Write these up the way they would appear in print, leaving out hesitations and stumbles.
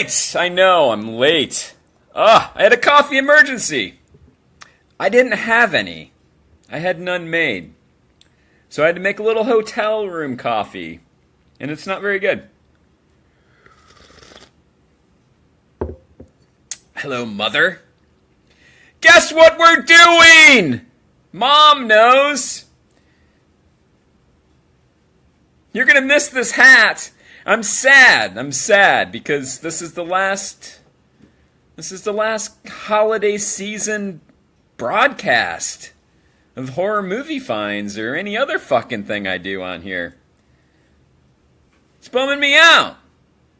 late! I know, I'm late. I had a coffee emergency. I didn't have any. I had none made. So I had to make a little hotel room coffee. And it's not very good. Hello, Mother. Guess what we're doing? Mom knows. You're going to miss this hat. I'm sad because this is the last holiday season broadcast of horror movie finds or any other fucking thing I do on here. It's bumming me out.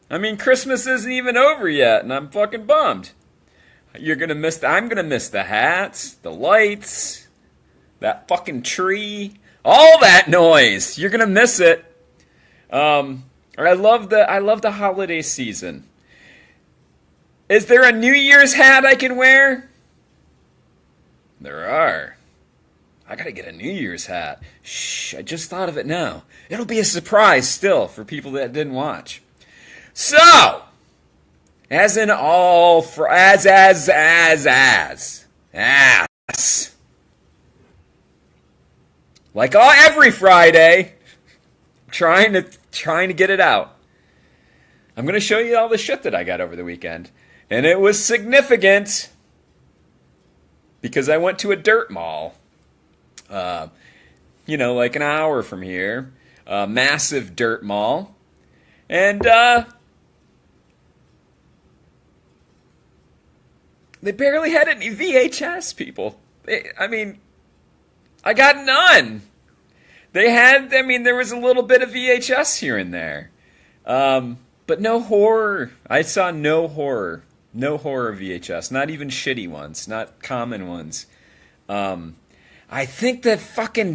I mean, Christmas isn't even over yet, and I'm fucking bummed. I'm gonna miss the hats, the lights, that fucking tree, all that noise. You're gonna miss it. I love the holiday season. Is there a New Year's hat I can wear? There are. I gotta get a New Year's hat. Shh, I just thought of it now. It'll be a surprise still for people that didn't watch. So, as in all, like every Friday, trying to get it out. I'm going to show you all the shit that I got over the weekend. And it was significant because I went to a dirt mall, like an hour from here, a massive dirt mall. And they barely had any VHS, people. I got none. There was a little bit of VHS here and there. But no horror. I saw no horror. No horror VHS. Not even shitty ones. Not common ones. I think that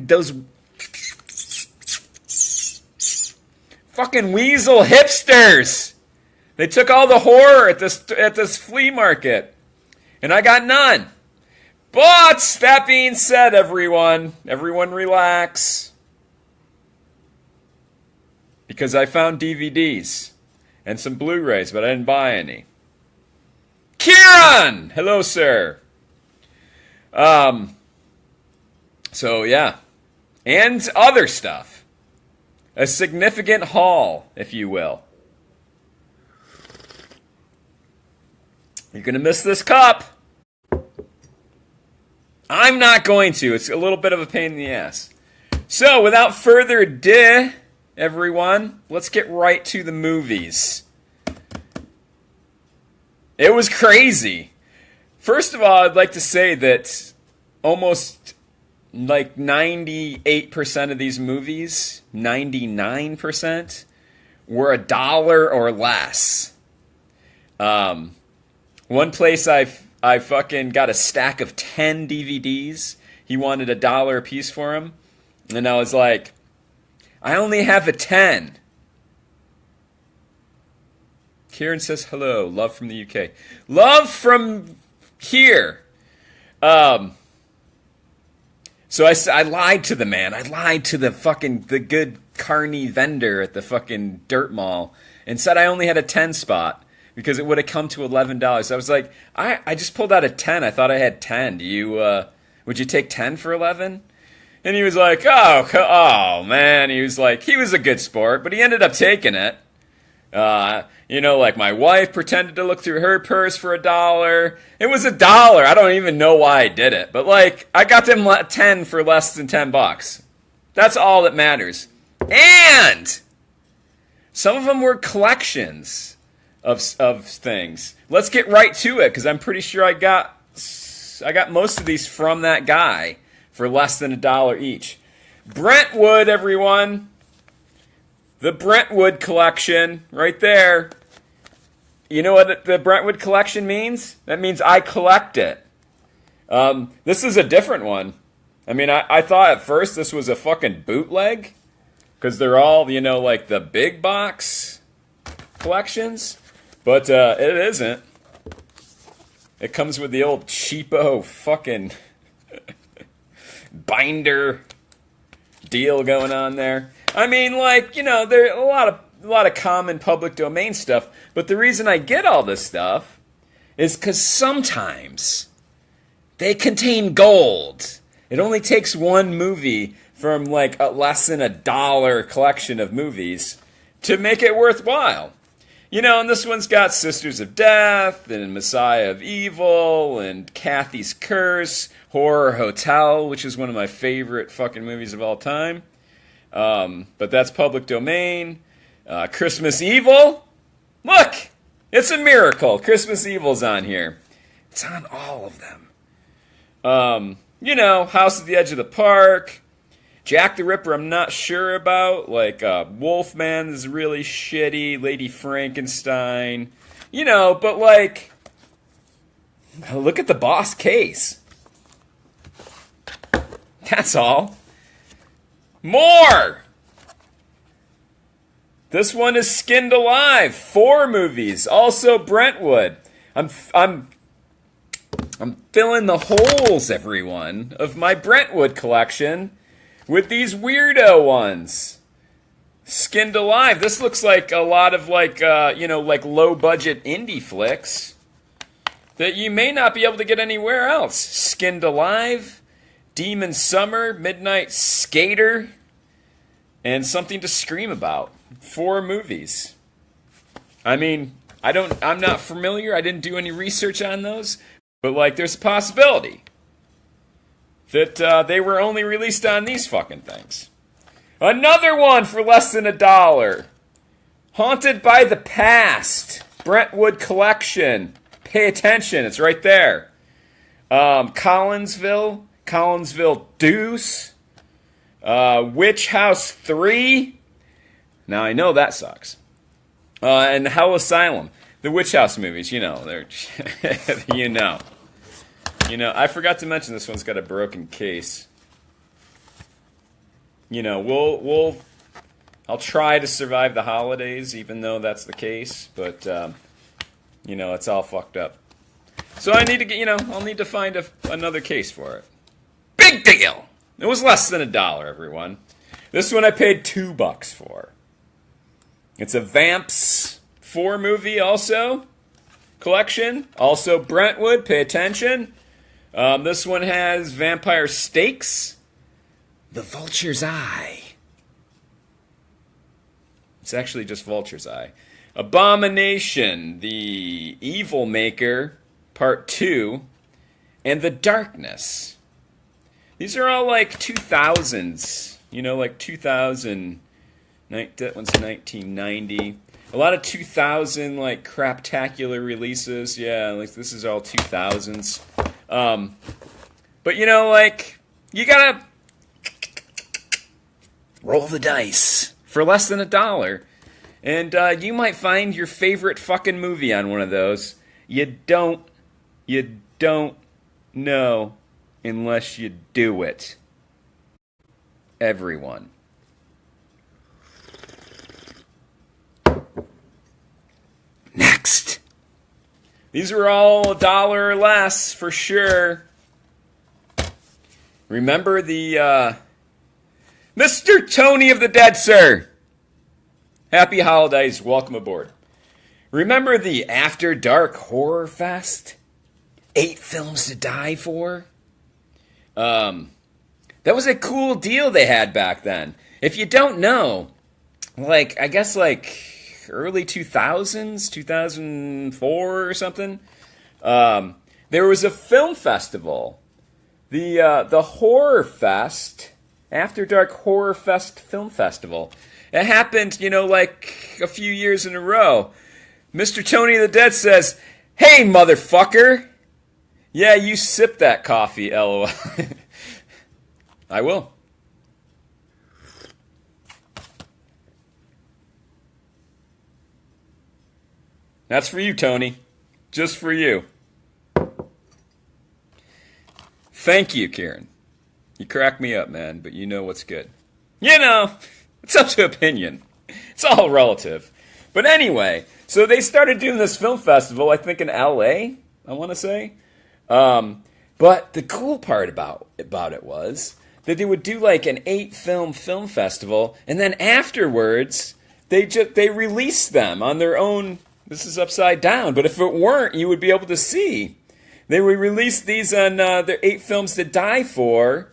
those fucking weasel hipsters, they took all the horror at this flea market. And I got none. But, that being said, everyone relax. Because I found DVDs and some Blu-rays, but I didn't buy any. Kieran! Hello, sir. So, yeah. And other stuff. A significant haul, if you will. You're going to miss this cup. I'm not going to. It's a little bit of a pain in the ass. So, without further ado, everyone, let's get right to the movies. It was crazy. First of all, I'd like to say that almost like 98% of these movies, 99%, were $1 or less. One place I fucking got a stack of 10 DVDs. He wanted $1 a piece for them. And I was like, I only have a 10. Kieran says hello. Love from the UK. Love from here. So I lied to the man. I lied to the good carny vendor at the fucking dirt mall and said I only had a 10 spot because it would have come to $11. I was like, I just pulled out a 10. I thought I had 10. Would you take 10 for 11? And he was like, oh man. He was a good sport, but he ended up taking it. Like my wife pretended to look through her purse for $1. It was $1. I don't even know why I did it. But I got them 10 for less than $10. That's all that matters. And some of them were collections of things. Let's get right to it, because I'm pretty sure I got most of these from that guy for less than $1 each. Brentwood, everyone. The Brentwood collection, right there. You know what the Brentwood collection means? That means I collect it. This is a different one. I thought at first this was a fucking bootleg, because they're all, like the big box collections. But it isn't. It comes with the old cheapo fucking binder deal going on there. There are a a lot of common public domain stuff. But the reason I get all this stuff is because sometimes they contain gold. It only takes one movie from like a less than $1 collection of movies to make it worthwhile. You know, and this one's got Sisters of Death, and Messiah of Evil, and Kathy's Curse, Horror Hotel, which is one of my favorite fucking movies of all time. But that's public domain. Christmas Evil. Look! It's a miracle. Christmas Evil's on here. It's on all of them. You know, House at the Edge of the Park. Jack the Ripper, I'm not sure about. Like, Wolfman is really shitty. Lady Frankenstein. You know, but like, look at the Boss case. That's all. More! This one is Skinned Alive. 4 movies. Also Brentwood. I'm filling the holes, everyone, of my Brentwood collection with these weirdo ones. Skinned Alive. This looks like a lot of like, like low-budget indie flicks that you may not be able to get anywhere else. Skinned Alive, Demon Summer, Midnight Skater, and Something to Scream About. 4 movies. I mean, I'm not familiar. I didn't do any research on those. But, like, there's a possibility that they were only released on these fucking things. Another one for less than $1. Haunted by the Past. Brentwood Collection. Pay attention. It's right there. Collinsville Deuce. Witch House 3. Now, I know that sucks. And Hell Asylum. The Witch House movies, they're... I forgot to mention this one's got a broken case. I'll try to survive the holidays, even though that's the case, but, it's all fucked up. So I need to I'll need to find another case for it. Big deal! It was less than $1, everyone. This one I paid $2 for. It's a Vamps 4 movie also. Collection. Also Brentwood, pay attention. This one has Vampire Stakes. The Vulture's Eye. It's actually just Vulture's Eye. Abomination, The Evil Maker, Part 2, and The Darkness. These are all like 2000s. Like 2000. That one's 1990. A lot of 2000 like craptacular releases. Yeah, like this is all 2000s. But you gotta roll the dice for less than $1, and you might find your favorite fucking movie on one of those. You don't know unless you do it. Everyone. Next. These are all $1 or less for sure. Remember the Mr. Tony of the Dead, sir. Happy holidays. Welcome aboard. Remember the After Dark Horror Fest? 8 films to die for? That was a cool deal they had back then. If you don't know, I guess early 2000s, 2004 or something, there was a film festival, the Horror Fest, After Dark Horror Fest Film Festival. It happened, a few years in a row. Mr. Tony of the Dead says, "Hey, motherfucker!" Yeah, you sip that coffee, LOL. I will. That's for you, Tony. Just for you. Thank you, Kieran. You crack me up, man, but you know what's good. It's up to opinion. It's all relative. But anyway, so they started doing this film festival, I think in LA, I want to say. But the cool part about it was that they would do an 8-film festival, and then afterwards, they release them on their own. This is upside down, but if it weren't, you would be able to see. They would release these on their 8 Films to Die For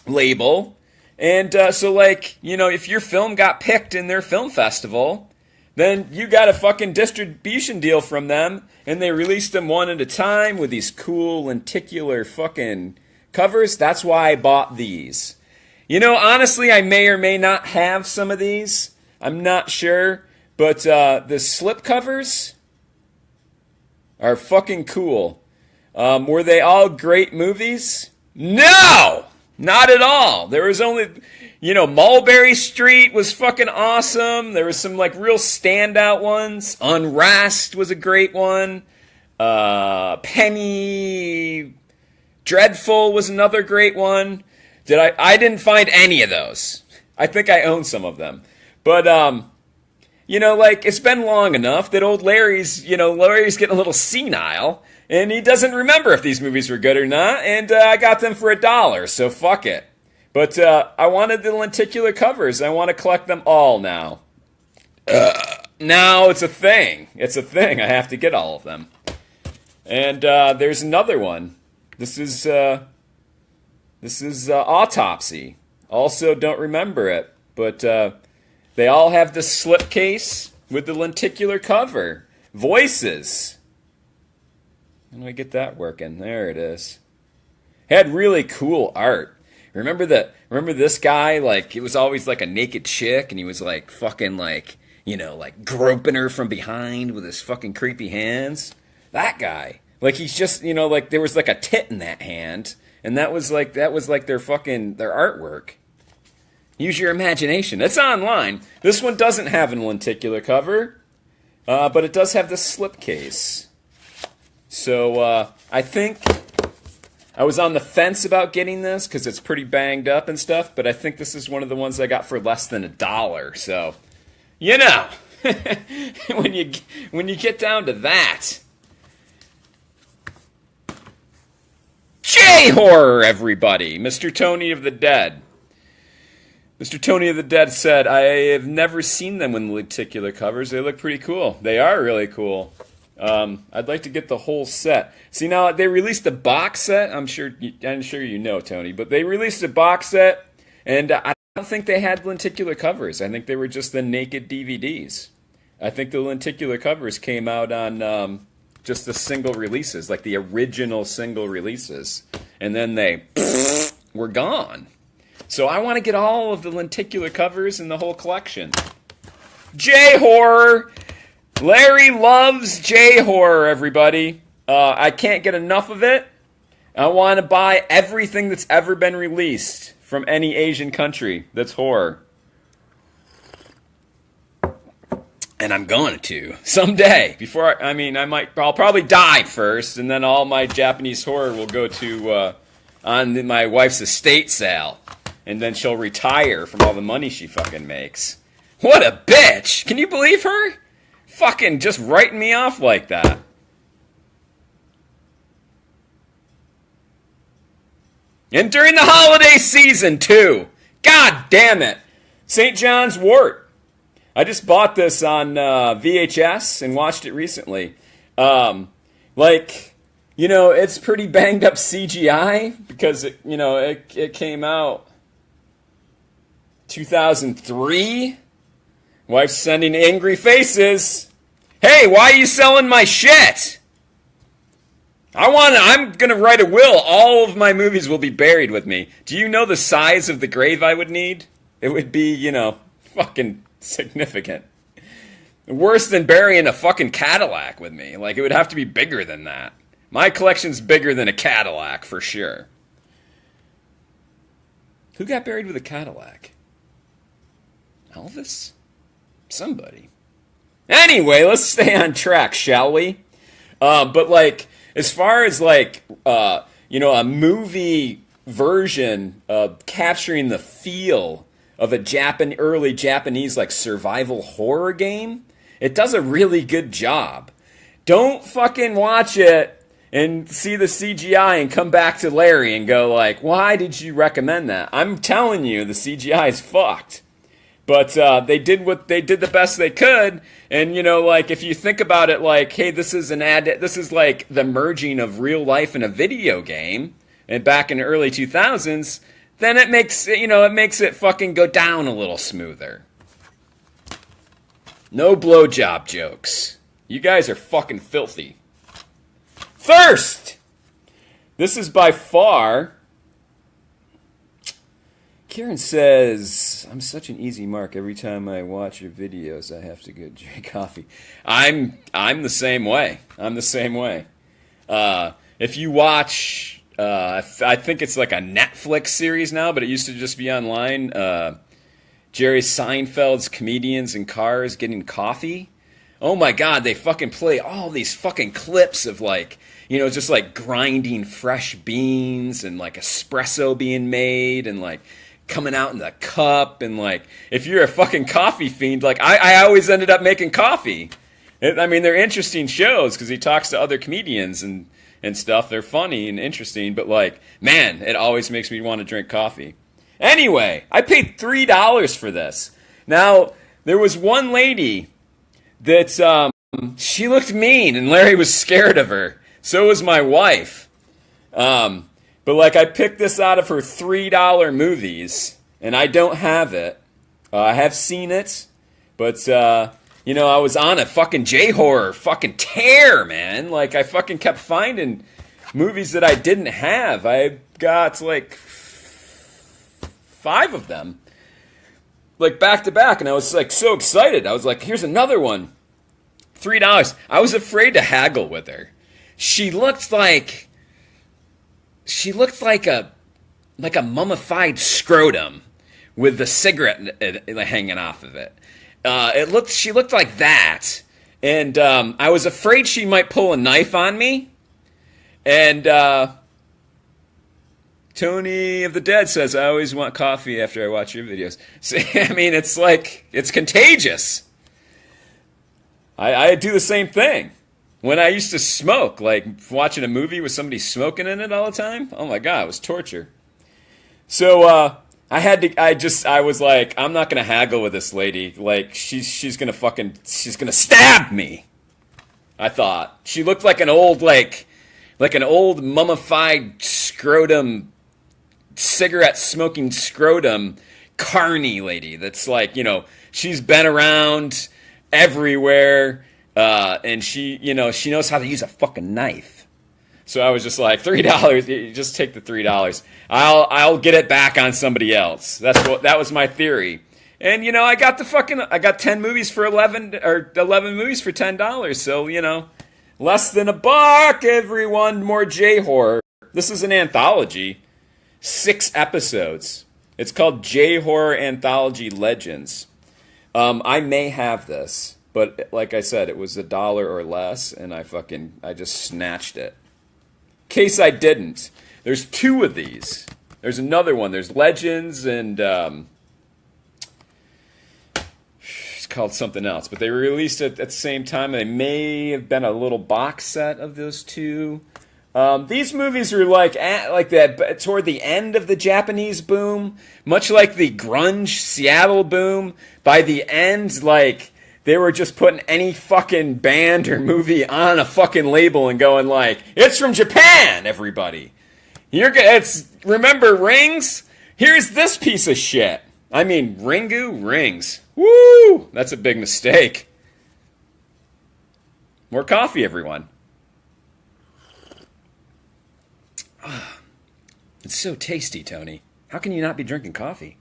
label. And so, like, you know, if your film got picked in their film festival, then you got a fucking distribution deal from them, and they released them one at a time with these cool lenticular fucking covers. That's why I bought these. You know, honestly, I may or may not have some of these. I'm not sure. But the slip covers are fucking cool. Were they all great movies? No! Not at all. There was only, you know, Mulberry Street was fucking awesome. There was some, like, real standout ones. Unrest was a great one. Penny Dreadful was another great one. I didn't find any of those. I think I own some of them. But, you know, like, it's been long enough that old Larry's getting a little senile. And he doesn't remember if these movies were good or not. And I got them for $1, so fuck it. But I wanted the lenticular covers. I want to collect them all now. Now it's a thing. It's a thing. I have to get all of them. And there's another one. This is Autopsy. Also don't remember it. But they all have the slipcase with the lenticular cover. Voices. How do I get that working? There it is. Had really cool art. Remember this guy? Like, it was always like a naked chick, and he was like fucking like, you know, like groping her from behind with his fucking creepy hands. That guy. Like, he's just, you know, like there was like a tit in that hand, and that was like their artwork. Use your imagination. It's online. This one doesn't have a lenticular cover, but it does have the slipcase. So I think I was on the fence about getting this because it's pretty banged up and stuff, but I think this is one of the ones I got for less than $1. So, you know, when you get down to that. J-horror, everybody! Mr. Tony of the Dead. Mr. Tony of the Dead said, I have never seen them with lenticular covers. They look pretty cool. They are really cool. I'd like to get the whole set. See, now they released a box set. I'm sure you know, Tony, but they released a box set, and I don't think they had lenticular covers. I think they were just the naked DVDs. I think the lenticular covers came out on just the single releases, like the original single releases, and then they were gone. So I want to get all of the lenticular covers in the whole collection. J-horror! Larry loves J-horror, everybody. I can't get enough of it. I want to buy everything that's ever been released from any Asian country that's horror. And I'm going to someday. I'll probably die first, and then all my Japanese horror will go to on my wife's estate sale, and then she'll retire from all the money she fucking makes. What a bitch! Can you believe her? Fucking just writing me off like that. And during the holiday season, too. God damn it. St. John's Wort. I just bought this on VHS and watched it recently. It's pretty banged up CGI because, it came out 2003. Wife's sending angry faces. Hey, why are you selling my shit? I'm going to write a will. All of my movies will be buried with me. Do you know the size of the grave I would need? It would be, fucking significant. Worse than burying a fucking Cadillac with me. Like, it would have to be bigger than that. My collection's bigger than a Cadillac, for sure. Who got buried with a Cadillac? Elvis? Somebody. Anyway, let's stay on track, shall we? As far as a movie version of capturing the feel of a early Japanese survival horror game, it does a really good job. Don't fucking watch it and see the CGI and come back to Larry and go why did you recommend that? I'm telling you, the CGI is fucked. But they did the best they could, and like if you think about it, like, hey, this is this is like the merging of real life and a video game, and back in the early 2000s, then it makes it fucking go down a little smoother. No blowjob jokes. You guys are fucking filthy. Thirst. This is by far. Kieran says, I'm such an easy mark. Every time I watch your videos, I have to go drink coffee. I'm the same way. If you watch, I think it's like a Netflix series now, but it used to just be online. Jerry Seinfeld's Comedians in Cars Getting Coffee. Oh my God, they fucking play all these fucking clips of like, just like grinding fresh beans and like espresso being made and like coming out in the cup, and like if you're a fucking coffee fiend, like I always ended up making coffee. They're interesting shows because he talks to other comedians and stuff. They're funny and interesting, but like, man, it always makes me want to drink coffee. Anyway, I paid $3 for this. Now, there was one lady that she looked mean and Larry was scared of her. So was my wife. But like, I picked this out of her $3 movies, and I don't have it. I have seen it, but I was on a fucking J-horror fucking tear, man. Like, I fucking kept finding movies that I didn't have. I got like 5 of them, like back to back, and I was like so excited. I was like, here's another one. $3. I was afraid to haggle with her. She looked like a mummified scrotum with the cigarette hanging off of it. She looked like that, and I was afraid she might pull a knife on me. And Tony of the Dead says, I always want coffee after I watch your videos. So, it's like, it's contagious. I do the same thing. When I used to smoke, like watching a movie with somebody smoking in it all the time, oh my God, it was torture. So I was like, I'm not gonna haggle with this lady. Like she's gonna stab me. I thought she looked like an old mummified scrotum, cigarette smoking scrotum, carny lady. That's like, she's been around everywhere. And she knows how to use a fucking knife. So I was just like, $3, you just take the $3. I'll get it back on somebody else. That was my theory. And I got 10 movies for 11 movies for $10. So, less than $1, everyone. More J-horror. This is an anthology. 6 episodes. It's called J-Horror Anthology Legends. I may have this. But like I said, it was $1 or less, and I just snatched it. In case I didn't, there's 2 of these. There's another one. There's Legends, and it's called something else. But they released it at the same time. They may have been a little box set of those 2. These movies are like that toward the end of the Japanese boom, much like the grunge Seattle boom. By the end, like, they were just putting any fucking band or movie on a fucking label and going like, it's from Japan, everybody. Remember Rings? Here's this piece of shit. Ringu? Rings. Woo! That's a big mistake. More coffee, everyone. It's so tasty, Tony. How can you not be drinking coffee?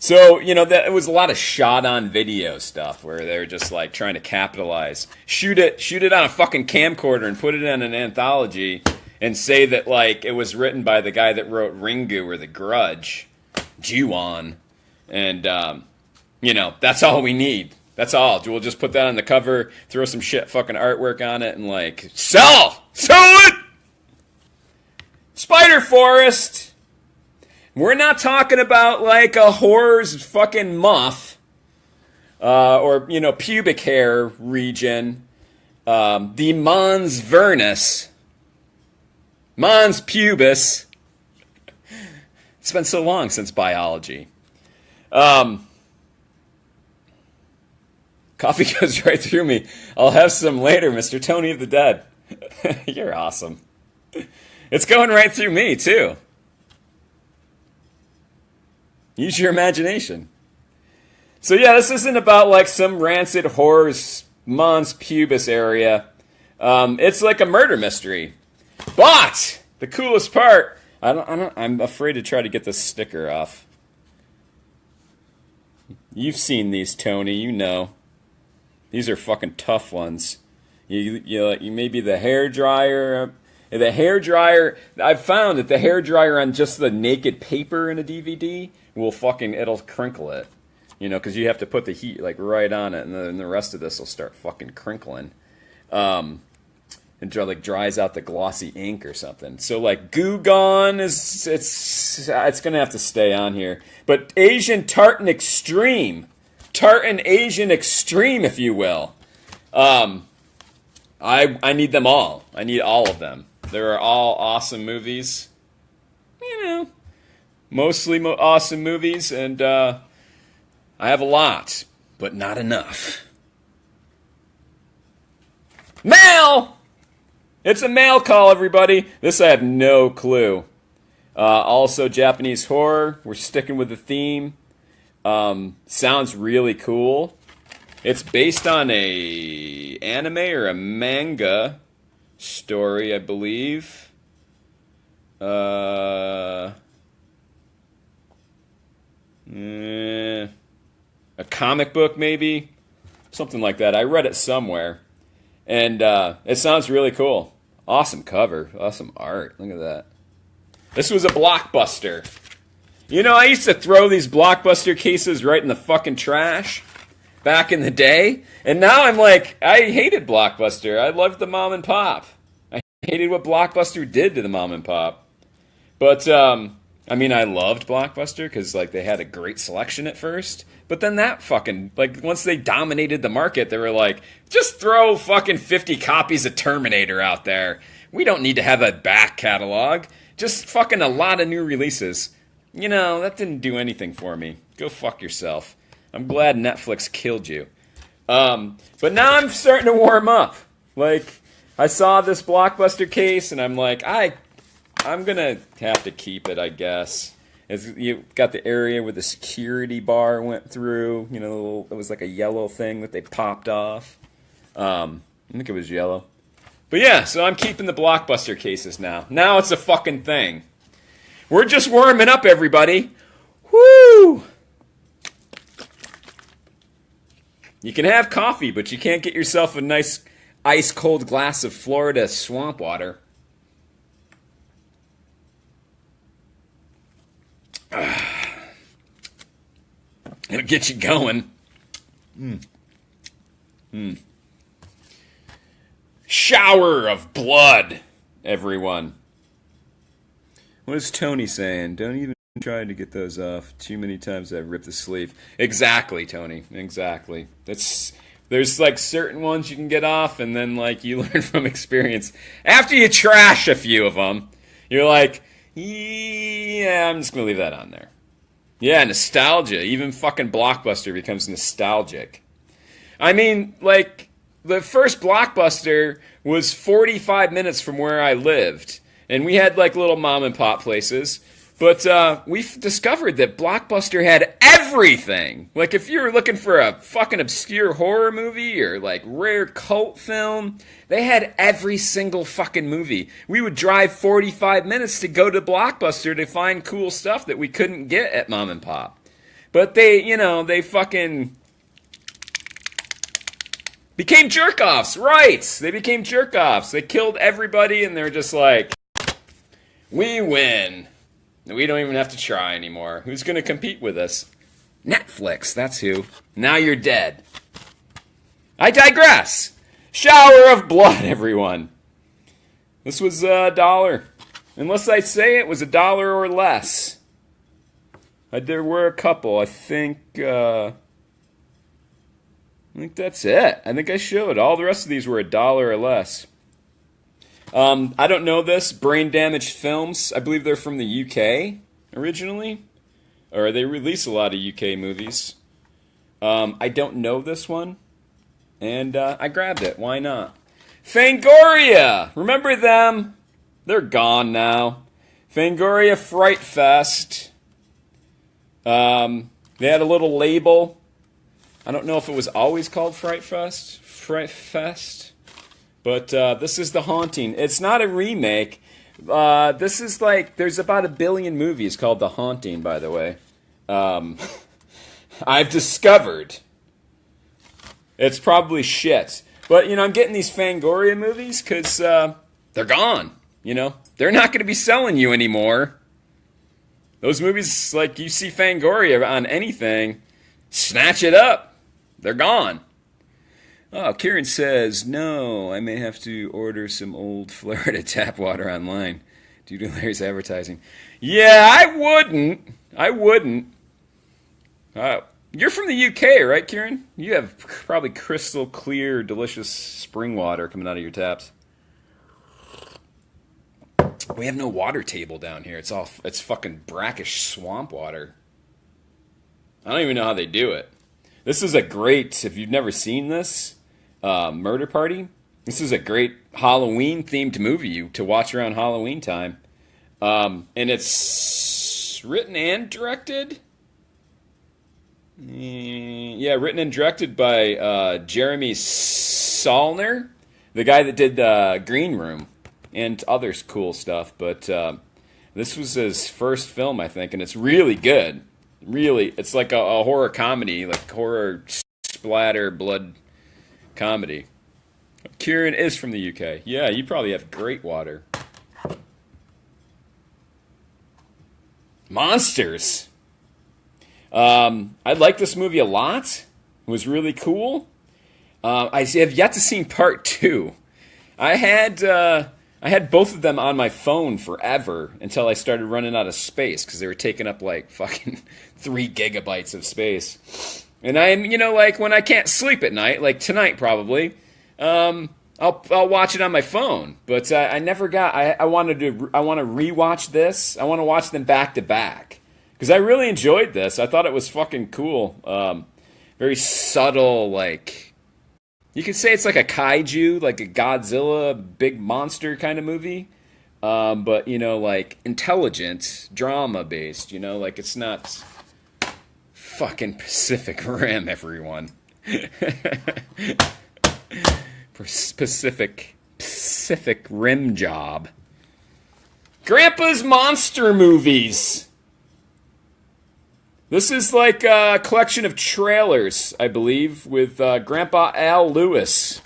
So, that it was a lot of shot on video stuff where they're just like trying to capitalize. Shoot it on a fucking camcorder and put it in an anthology and say that like it was written by the guy that wrote Ringu or The Grudge, Ju-on. And that's all we need. That's all. We'll just put that on the cover, throw some shit fucking artwork on it, and like sell it. Spider Forest. We're not talking about like a whore's fucking muff, or pubic hair region, the mons pubis, It's been so long since biology. Coffee goes right through me. I'll have some later, Mr. Tony of the Dead. You're awesome. It's going right through me, too. Use your imagination. So yeah, this isn't about like some rancid horror mons pubis area. It's like a murder mystery. But the coolest part, I'm afraid to try to get the sticker off. You've seen these, Tony. You know. These are fucking tough ones. You maybe the hair dryer. The hair dryer. I've found that the hair dryer on just the naked paper in a DVD it'll crinkle it. You know, because you have to put the heat like right on it, and then the rest of this will start fucking crinkling. And like dries out the glossy ink or something. So like Goo Gone it's gonna have to stay on here. But Asian Tartan Extreme. Tartan Asian Extreme, if you will. I need them all. I need all of them. They're all awesome movies. You know, mostly awesome movies, and I have a lot, but not enough. Mail! It's a mail call, everybody. This I have no clue. Also, Japanese horror. We're sticking with the theme. Sounds really cool. It's based on a anime or a manga story, I believe. A comic book, maybe? Something like that. I read it somewhere. And it sounds really cool. Awesome cover. Awesome art. Look at that. This was a Blockbuster. You know, I used to throw these Blockbuster cases right in the fucking trash back in the day. And now I'm like, I hated Blockbuster. I loved the mom and pop. I hated what Blockbuster did to the mom and pop. But, I mean, I loved Blockbuster because, like, they had a great selection at first. But then that fucking, like, once they dominated the market, they were like, just throw fucking 50 copies of Terminator out there. We don't need to have a back catalog. Just fucking a lot of new releases. You know, that didn't do anything for me. Go fuck yourself. I'm glad Netflix killed you. But now I'm starting to warm up. Like, I saw this Blockbuster case, and I'm like, I'm gonna have to keep it, I guess. You got the area where the security bar went through. You know, it was like a yellow thing that they popped off. I think it was yellow. But yeah, so I'm keeping the Blockbuster cases now. Now it's a fucking thing. We're just warming up, everybody. Woo! You can have coffee, but you can't get yourself a nice ice-cold glass of Florida swamp water. It'll get you going. Shower of blood, everyone. What is Tony saying? Don't even try to get those off. Too many times I've ripped the sleeve. Exactly, Tony. Exactly. There's like certain ones you can get off, and then like you learn from experience. After you trash a few of them, you're like, yeah, I'm just gonna leave that on there. Yeah, nostalgia. Even fucking Blockbuster becomes nostalgic. I mean, like, the first Blockbuster was 45 minutes from where I lived. And we had, like, little mom-and-pop places. But we discovered that Blockbuster had everything. Like, if you were looking for a fucking obscure horror movie or, like, rare cult film, they had every single fucking movie. We would drive 45 minutes to go to Blockbuster to find cool stuff that we couldn't get at mom and pop. But they fucking became jerk-offs, right? They became jerk-offs. They killed everybody, and they're just like, we win. We don't even have to try anymore. Who's going to compete with us? Netflix, that's who. Now you're dead. I digress. Shower of blood, everyone. This was $1. Unless I say it was $1 or less. There were a couple. I think that's it. I think I showed. All the rest of these were $1 or less. I don't know this. Brain Damaged Films. I believe they're from the UK. originally, or they release a lot of UK movies. I don't know this one, and I grabbed it. Why not? Fangoria! Remember them? They're gone now. Fangoria Fright Fest. They had a little label. I don't know if it was always called Fright Fest, but this is The Haunting. It's not a remake. This is like, there's about 1 billion movies called The Haunting, by the way. I've discovered. It's probably shit. But, I'm getting these Fangoria movies because they're gone, They're not going to be selling you anymore. Those movies, like, you see Fangoria on anything, snatch it up. They're gone. Oh, Kieran says, no, I may have to order some old Florida tap water online due to Larry's advertising. Yeah, I wouldn't. You're from the UK, right, Kieran? You have probably crystal clear, delicious spring water coming out of your taps. We have no water table down here. It's fucking brackish swamp water. I don't even know how they do it. This is a great, if you've never seen this, Murder Party, this is a great Halloween-themed movie to watch around Halloween time. And it's written and directed? Yeah, written and directed by Jeremy Saulner, the guy that did Green Room and other cool stuff. But this was his first film, I think, and it's really good. Really, it's like a horror comedy, like horror splatter blood comedy. Kieran is from the UK. Yeah, you probably have great water. Monsters. I like this movie a lot. It was really cool. I have yet to see part 2. I had both of them on my phone forever until I started running out of space because they were taking up like fucking 3 gigabytes of space. And I'm, like when I can't sleep at night, like tonight probably, I'll watch it on my phone. But I never got. I want to rewatch this. I want to watch them back to back because I really enjoyed this. I thought it was fucking cool. Very subtle, like. You could say it's like a kaiju, like a Godzilla, big monster kind of movie. But, like intelligent, drama-based, like it's not fucking Pacific Rim, everyone. Pacific Rim job. Grandpa's Monster Movies. This is like a collection of trailers, I believe, with Grandpa Al Lewis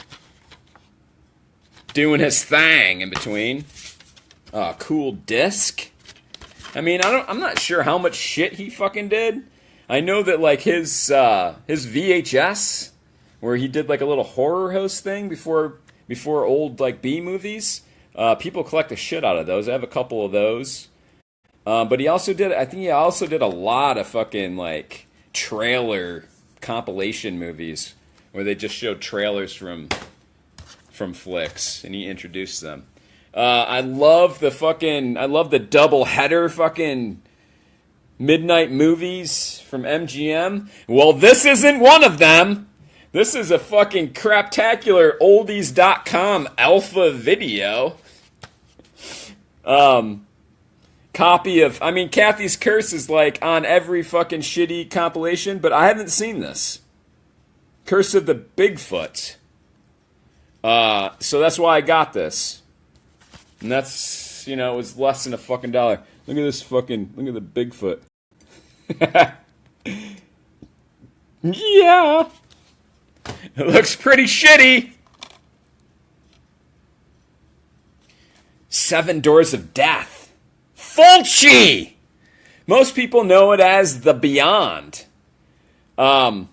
doing his thing in between. Cool disc. I mean, I'm not sure how much shit he fucking did. I know that like his VHS, where he did like a little horror host thing before old like B movies. People collect the shit out of those. I have a couple of those. But I think he also did a lot of fucking, like, trailer compilation movies where they just showed trailers from flicks, and he introduced them. I love the double header fucking midnight movies from MGM. Well, this isn't one of them. This is a fucking craptacular oldies.com alpha video. Copy of, Kathy's Curse is like on every fucking shitty compilation, but I haven't seen this. Curse of the Bigfoot. So that's why I got this. And that's, it was less than $1. Look at the Bigfoot. Yeah. It looks pretty shitty. 7 Doors of Death. Fulci! Most people know it as The Beyond. I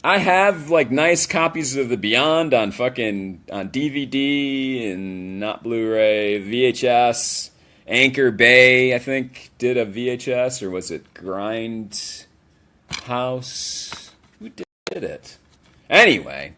have like nice copies of The Beyond on DVD and not Blu-ray, VHS. Anchor Bay, I think, did a VHS, or was it Grindhouse? Who did it? Anyway,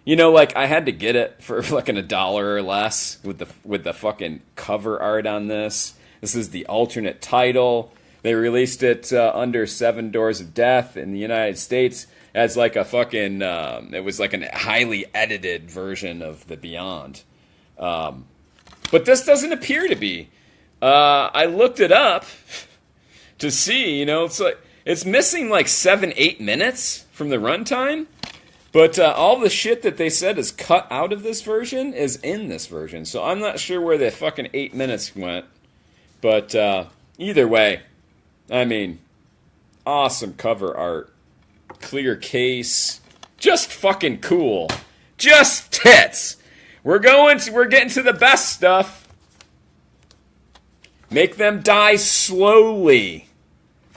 You know, like, I had to get it for fucking $1 or less with the fucking cover art on this. This is the alternate title. They released it under 7 Doors of Death in the United States as like a fucking, it was like a highly edited version of The Beyond. But this doesn't appear to be. I looked it up to see, you know, it's missing like 7-8 minutes from the runtime. But all the shit that they said is cut out of this version is in this version. So I'm not sure where the fucking 8 minutes went. But either way, I mean, awesome cover art. Clear case. Just fucking cool. Just tits. We're getting to the best stuff. Make them die slowly.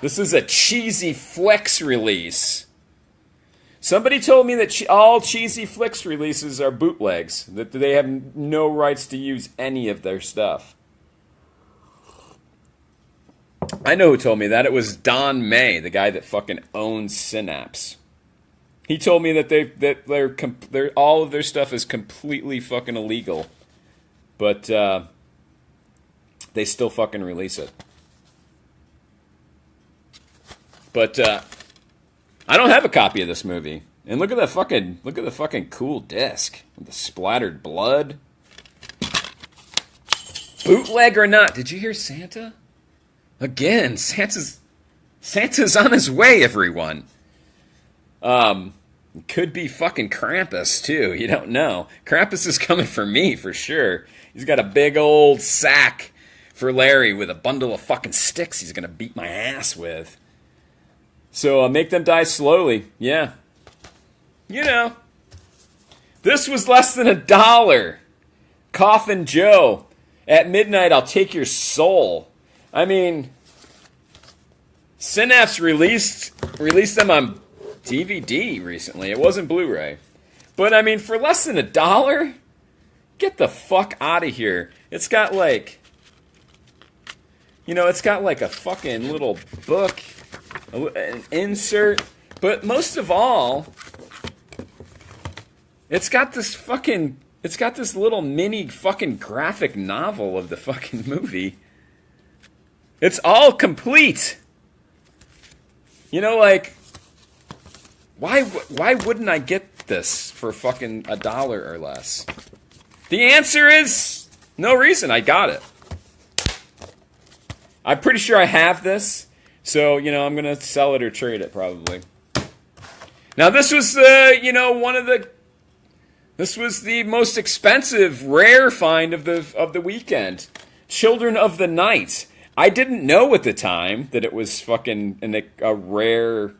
This is a cheesy flex release. Somebody told me that all cheesy flicks releases are bootlegs, that they have no rights to use any of their stuff. I know who told me that. It was Don May, the guy that fucking owns Synapse. He told me that all of their stuff is completely fucking illegal, but they still fucking release it. But I don't have a copy of this movie. And look at the fucking cool disc with the splattered blood. Bootleg or not, did you hear Santa? Again, Santa's on his way, everyone. Could be fucking Krampus too. You don't know. Krampus is coming for me for sure. He's got a big old sack for Larry with a bundle of fucking sticks he's gonna beat my ass with. So make them die slowly. Yeah. You know. This was less than $1. Coffin Joe. At midnight, I'll take your soul. I mean, Synapse released them on DVD recently. It wasn't Blu-ray. But I mean, for less than $1, get the fuck out of here. It's got like, you know, it's got like a fucking little book, an insert, but most of all, it's got this little mini fucking graphic novel of the fucking movie. It's all complete. You know, like, why wouldn't I get this for fucking $1 or less? The answer is no reason. I got it. I'm pretty sure I have this. So, you know, I'm going to sell it or trade it probably. Now, this was, this was the most expensive, rare find of the weekend. Children of the Night. I didn't know at the time that it was fucking a rare,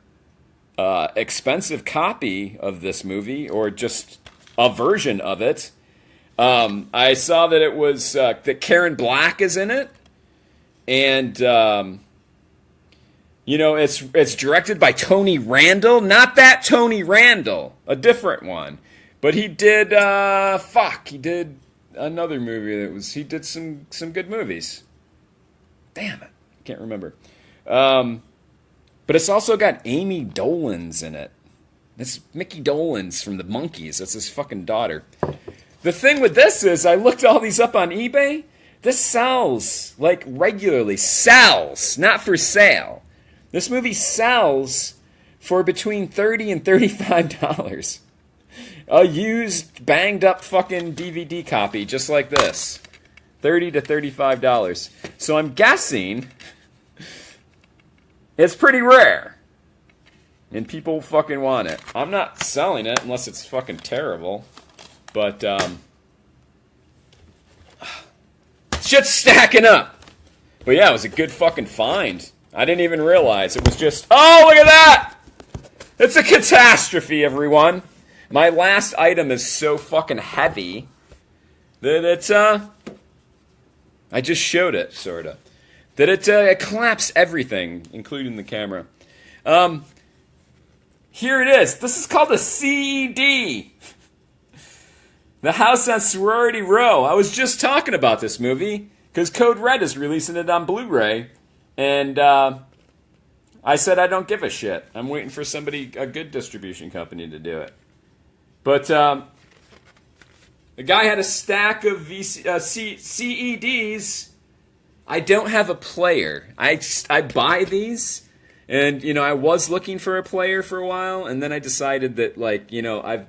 expensive copy of this movie, or just a version of it. I saw that it was, that Karen Black is in it. And, you know, it's directed by Tony Randall. Not that Tony Randall. A different one. But he did, he did another movie he did some good movies. Damn it. I can't remember. But it's also got Amy Dolenz in it. It's Mickey Dolenz from the Monkees. That's his fucking daughter. The thing with this is, I looked all these up on eBay. This sells, like, regularly. Sells, not for sale. This movie sells for between $30 and $35. A used, banged up fucking DVD copy, just like this. $30 to $35. So I'm guessing it's pretty rare. And people fucking want it. I'm not selling it unless it's fucking terrible. But, shit's stacking up. But yeah, it was a good fucking find. I didn't even realize. It was just, oh, look at that! It's a catastrophe, everyone. My last item is so fucking heavy that it's, I just showed it, sorta. That it collapsed everything, including the camera. Here it is. This is called a CD. The House on Sorority Row. I was just talking about this movie because Code Red is releasing it on Blu-ray. And I said I don't give a shit. I'm waiting for a good distribution company to do it. But The guy had a stack of CEDs. I don't have a player. I buy these. And, I was looking for a player for a while, and then I decided that,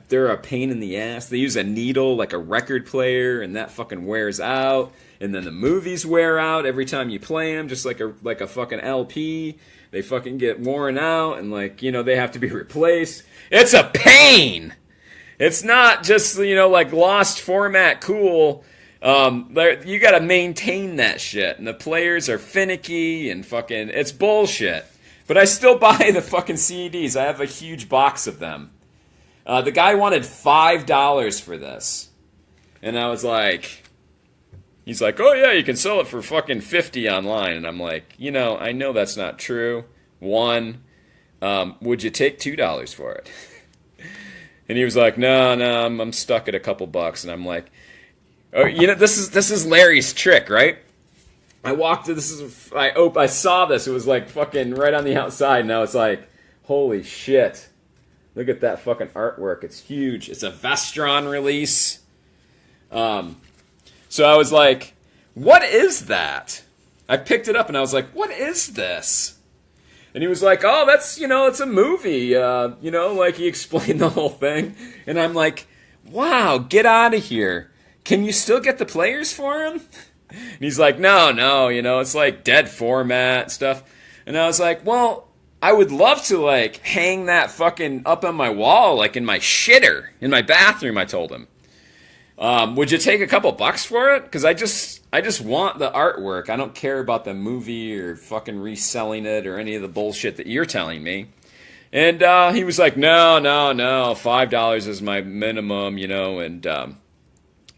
they're a pain in the ass. They use a needle like a record player, and that fucking wears out. And then the movies wear out every time you play them, just like a fucking LP. They fucking get worn out, and, they have to be replaced. It's a pain! It's not just, lost format cool. You gotta maintain that shit, and the players are finicky, and fucking, it's bullshit. But I still buy the fucking CDs. I have a huge box of them. The guy wanted $5 for this. And I was like, he's like, oh yeah, you can sell it for fucking $50 online. And I'm like, I know that's not true. One, would you take $2 for it? And he was like, no, I'm stuck at a couple bucks. And I'm like, oh, this is Larry's trick, right? I saw this. It was like fucking right on the outside. Now it's like, holy shit. Look at that fucking artwork. It's huge. It's a Vestron release. So I was like, what is that? I picked it up and I was like, what is this? And he was like, oh, that's, it's a movie. He explained the whole thing. And I'm like, wow, get out of here. Can you still get the players for him? And he's like, no, it's like dead format stuff. And I was like, well, I would love to hang that fucking up on my wall, in my shitter, in my bathroom, I told him. Would you take a couple bucks for it? Because I just want the artwork. I don't care about the movie or fucking reselling it or any of the bullshit that you're telling me. And he was like, no, $5 is my minimum, and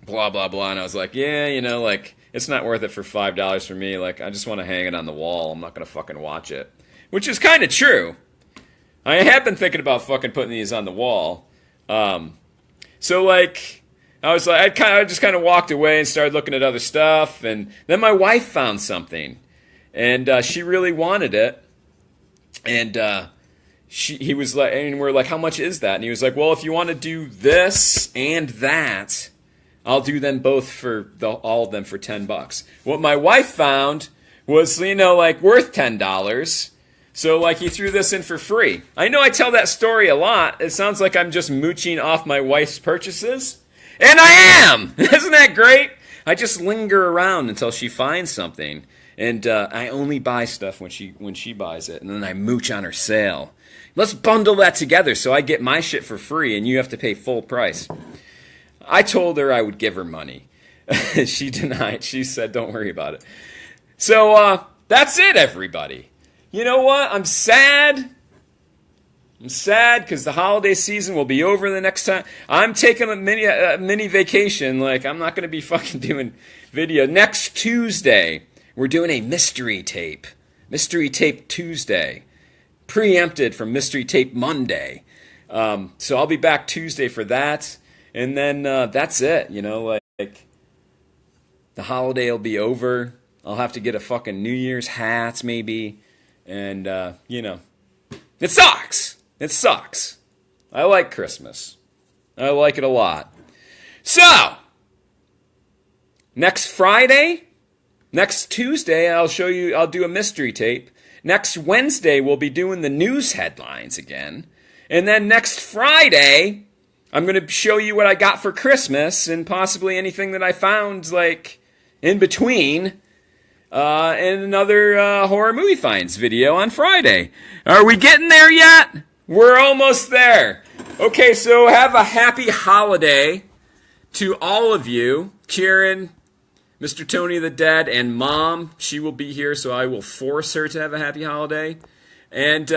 blah, blah, blah. And I was like, yeah, it's not worth it for $5 for me. I just want to hang it on the wall. I'm not going to fucking watch it. Which is kind of true. I have been thinking about fucking putting these on the wall. I was like, I just kind of walked away and started looking at other stuff. And then my wife found something. And she really wanted it. And he was like, and we're like, how much is that? And he was like, well, if you want to do this and that, I'll do them both for all of them for $10. What my wife found was, worth $10. So, he threw this in for free. I know I tell that story a lot. It sounds like I'm just mooching off my wife's purchases. And I am! Isn't that great? I just linger around until she finds something. And I only buy stuff when she buys it. And then I mooch on her sale. Let's bundle that together so I get my shit for free and you have to pay full price. I told her I would give her money. She denied. She said, don't worry about it. So, that's it, everybody. You know what? I'm sad. I'm sad because the holiday season will be over the next time. I'm taking a mini vacation. I'm not going to be fucking doing video. Next Tuesday, we're doing a mystery tape. Mystery Tape Tuesday. Preempted from Mystery Tape Monday. So I'll be back Tuesday for that. And then that's it, the holiday will be over. I'll have to get a fucking New Year's hat, maybe. And, it sucks. It sucks. I like Christmas. I like it a lot. So, next Tuesday, I'll do a mystery tape. Next Wednesday, we'll be doing the news headlines again. And then next Friday, I'm going to show you what I got for Christmas and possibly anything that I found, in between. And another horror movie finds video on Friday. Are we getting there yet? We're almost there. Okay, so have a happy holiday to all of you. Kieran, Mr. Tony the Dead, and Mom. She will be here, so I will force her to have a happy holiday. And,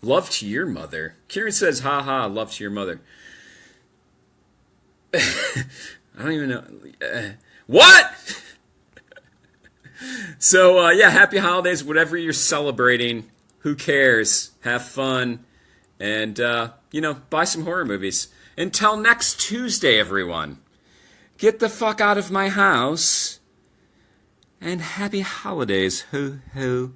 love to your mother. Kieran says, haha, love to your mother. I don't even know. What? So, happy holidays, whatever you're celebrating. Who cares? Have fun. And, buy some horror movies. Until next Tuesday, everyone. Get the fuck out of my house. And happy holidays. Ho, ho.